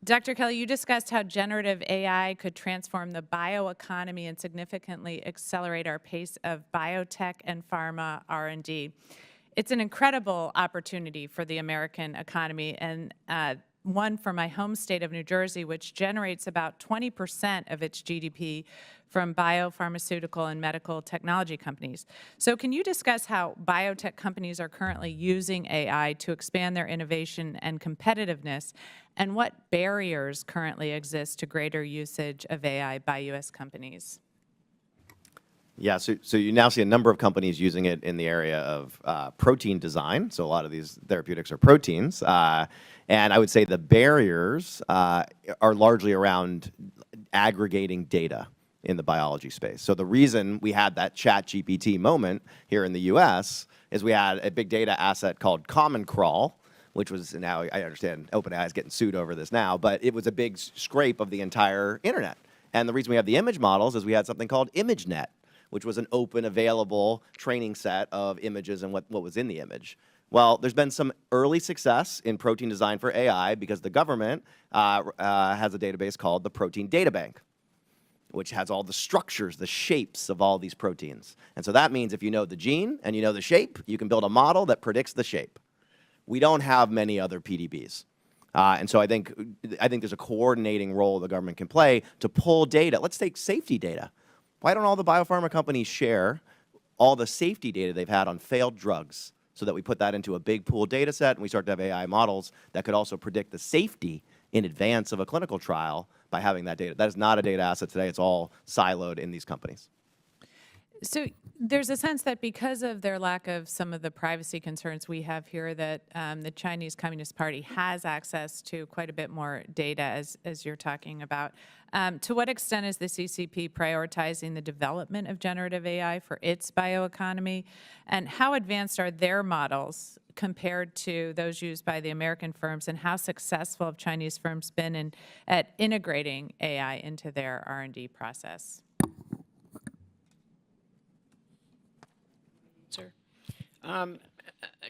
Dr. Kelly, you discussed how generative AI could transform the bioeconomy and significantly accelerate our pace of biotech and pharma R&D. It's an incredible opportunity for the American economy, and one for my home state of New Jersey, which generates about 20% of its GDP from biopharmaceutical and medical technology companies. So can you discuss how biotech companies are currently using AI to expand their innovation and competitiveness, and what barriers currently exist to greater usage of AI by U.S. companies? Yeah, so you now see a number of companies using it in the area of protein design. So a lot of these therapeutics are proteins. And I would say the barriers are largely around aggregating data in the biology space. So the reason we had that ChatGPT moment here in the US is we had a big data asset called Common Crawl, which was, now I understand OpenAI is getting sued over this now, but it was a big scrape of the entire internet. And the reason we have the image models is we had something called ImageNet, which was an open, available training set of images and what was in the image. Well, there's been some early success in protein design for AI because the government has a database called the Protein Data Bank, which has all the structures, the shapes of all these proteins. And so that means if you know the gene and you know the shape, you can build a model that predicts the shape. We don't have many other PDBs. And so I think there's a coordinating role the government can play to pull data. Let's take safety data. Why don't all the biopharma companies share all the safety data they've had on failed drugs so that we put that into a big pool data set and we start to have AI models that could also predict the safety in advance of a clinical trial by having that data? That is not a data asset today. It's all siloed in these companies. So there's a sense that because of their lack of some of the privacy concerns we have here, that the Chinese Communist Party has access to quite a bit more data, as you're talking about. To what extent is the CCP prioritizing the development of generative AI for its bioeconomy? And how advanced are their models compared to those used by the American firms? And how successful have Chinese firms been at integrating AI into their R&D process?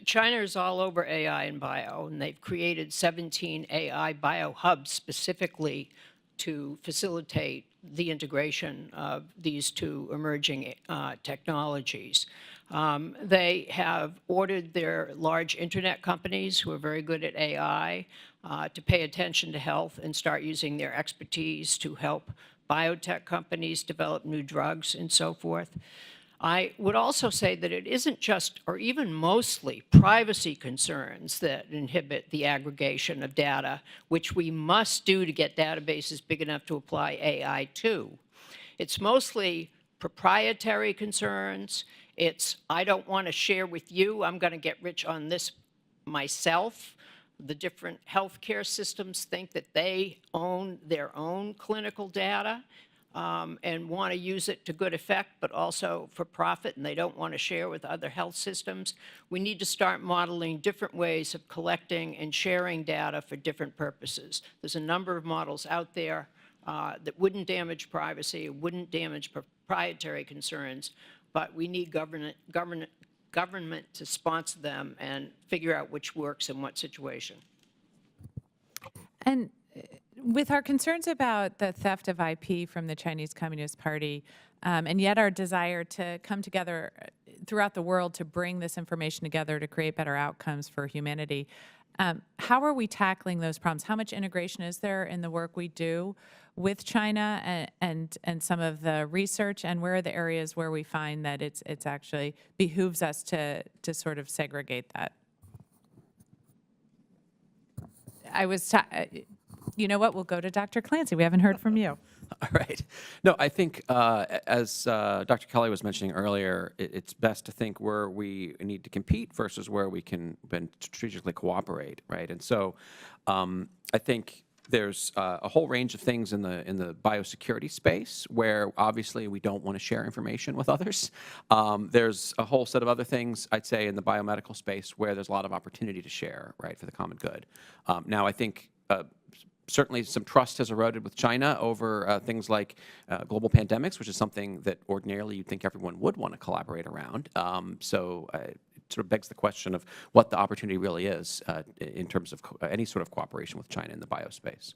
China is all over AI and bio, and they've created 17 AI bio hubs specifically to facilitate the integration of these two emerging technologies. They have ordered their large internet companies who are very good at AI to pay attention to health and start using their expertise to help biotech companies develop new drugs and so forth. I would also say that it isn't just, or even mostly, privacy concerns that inhibit the aggregation of data, which we must do to get databases big enough to apply AI to. It's mostly proprietary concerns. It's, I don't want to share with you, I'm going to get rich on this myself. The different healthcare systems think that they own their own clinical data and want to use it to good effect, but also for profit, and they don't want to share with other health systems. We need to start modeling different ways of collecting and sharing data for different purposes. There's a number of models out there that wouldn't damage privacy, wouldn't damage proprietary concerns, but we need government to sponsor them and figure out which works in what situation. And with our concerns about the theft of IP from the Chinese Communist Party, and yet our desire to come together throughout the world to bring this information together to create better outcomes for humanity, how are we tackling those problems? How much integration is there in the work we do with China and some of the research, and where are the areas where we find that it's actually behooves us to sort of segregate that? You know what? We'll go to Dr. Clancy. We haven't heard from you. All right. No, I think as Dr. Kelly was mentioning earlier, it's best to think where we need to compete versus where we can strategically cooperate, right? And so I think there's a whole range of things in the biosecurity space where obviously we don't want to share information with others. There's a whole set of other things, I'd say, in the biomedical space where there's a lot of opportunity to share, right, for the common good. Now, I think certainly some trust has eroded with China over things like global pandemics, which is something that ordinarily you'd think everyone would want to collaborate around. So it sort of begs the question of what the opportunity really is in terms of any sort of cooperation with China in the biospace.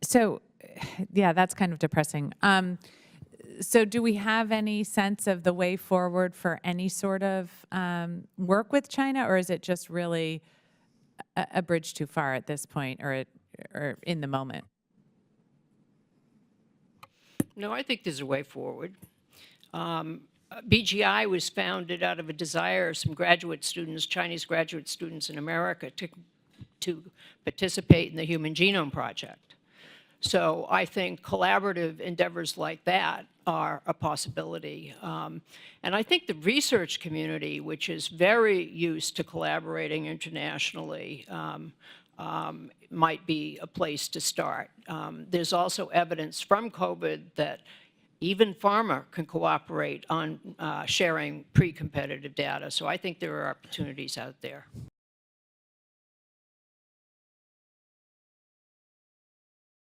So, yeah, that's kind of depressing. So do we have any sense of the way forward for any sort of work with China, or is it just really a bridge too far at this point, or in the moment? No, I think there's a way forward. BGI was founded out of a desire of some graduate students, Chinese graduate students in America, to participate in the Human Genome Project. So I think collaborative endeavors like that are a possibility. And I think the research community, which is very used to collaborating internationally, might be a place to start. There's also evidence from COVID that even pharma can cooperate on sharing pre-competitive data. So I think there are opportunities out there.